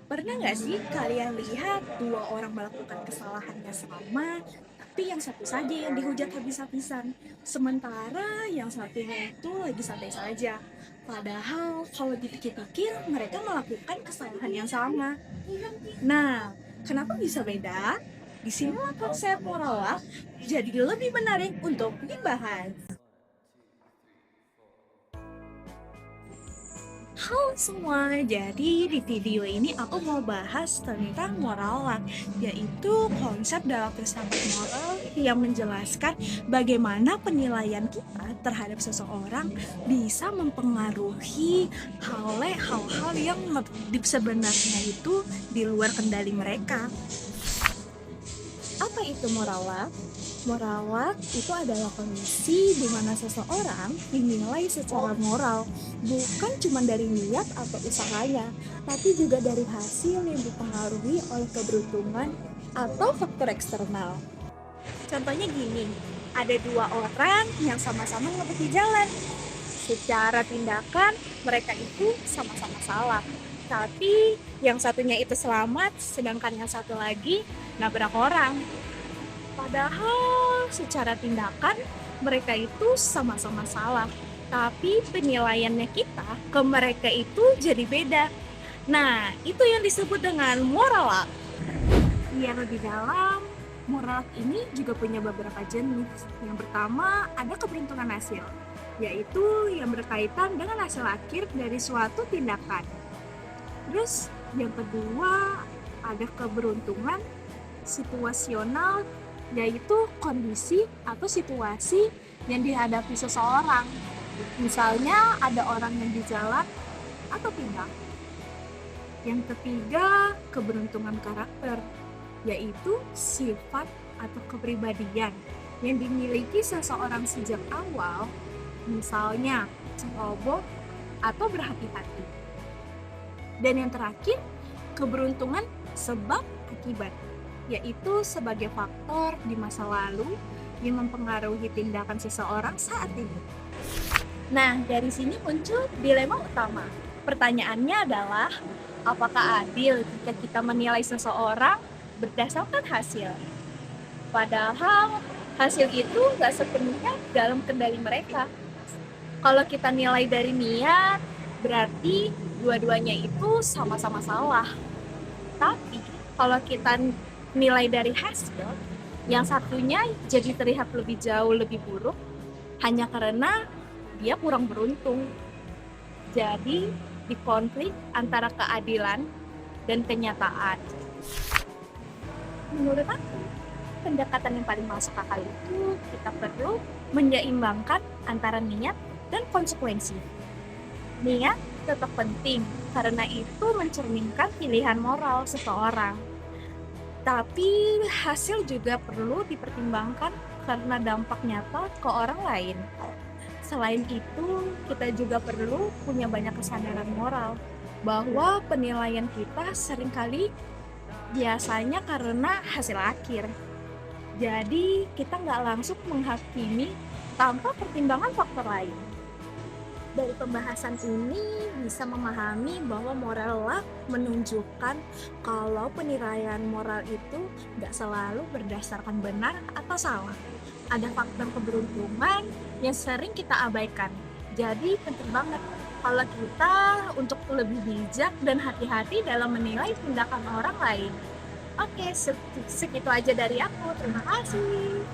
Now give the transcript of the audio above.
Pernah nggak sih kalian lihat dua orang melakukan kesalahan yang sama, tapi yang satu saja yang dihujat habis-habisan, sementara yang satunya itu lagi santai saja. Padahal kalau dipikir-pikir mereka melakukan kesalahan yang sama. Nah, kenapa bisa beda? Disinilah konsep moral jadi lebih menarik untuk dibahas. Halo semua, jadi di video ini aku mau bahas tentang moral, yaitu konsep dalam filsafat moral yang menjelaskan bagaimana penilaian kita terhadap seseorang bisa mempengaruhi hal-hal yang sebenarnya itu di luar kendali mereka. Apa itu moral? Moral itu adalah kondisi di mana seseorang dinilai secara moral, bukan cuma dari niat atau usahanya, tapi juga dari hasil yang dipengaruhi oleh keberuntungan atau faktor eksternal. Contohnya gini, ada dua orang yang sama-sama ngebut jalan. Secara tindakan, mereka itu sama-sama salah. Tapi yang satunya itu selamat, sedangkan yang satu lagi nabrak orang. Padahal secara tindakan mereka itu sama-sama salah, tapi penilaiannya kita ke mereka itu jadi beda. Nah, itu yang disebut dengan moral. Yang lebih dalam, moral ini juga punya beberapa jenis. Yang pertama, ada keberuntungan hasil, yaitu yang berkaitan dengan hasil akhir dari suatu tindakan. Terus, yang kedua, ada keberuntungan situasional, yaitu kondisi atau situasi yang dihadapi seseorang. Misalnya ada orang yang di jalan atau tidak. Yang ketiga, keberuntungan karakter, yaitu sifat atau kepribadian yang dimiliki seseorang sejak awal, misalnya ceroboh atau berhati-hati. Dan yang terakhir, keberuntungan sebab akibat, yaitu sebagai faktor di masa lalu yang mempengaruhi tindakan seseorang saat ini. Nah, dari sini muncul dilema utama. Pertanyaannya adalah, apakah adil jika kita menilai seseorang berdasarkan hasil? Padahal hasil itu nggak sepenuhnya dalam kendali mereka. Kalau kita nilai dari niat, berarti dua-duanya itu sama-sama salah. Tapi kalau kita nilai dari hasil, yang satunya jadi terlihat lebih jauh lebih buruk hanya karena dia kurang beruntung. Jadi di konflik antara keadilan dan kenyataan. Menurut aku, pendekatan yang paling masuk akal itu kita perlu menyeimbangkan antara niat dan konsekuensi. Niat tetap penting karena itu mencerminkan pilihan moral seseorang. Tapi hasil juga perlu dipertimbangkan karena dampak nyata ke orang lain. Selain itu, kita juga perlu punya banyak kesadaran moral bahwa penilaian kita seringkali biasanya karena hasil akhir. Jadi, kita nggak langsung menghakimi tanpa pertimbangan faktor lain. Dari pembahasan ini bisa memahami bahwa moral menunjukkan kalau penilaian moral itu nggak selalu berdasarkan benar atau salah. Ada faktor keberuntungan yang sering kita abaikan. Jadi penting banget kalau kita untuk lebih bijak dan hati-hati dalam menilai tindakan orang lain. Oke, segitu aja dari aku. Terima kasih.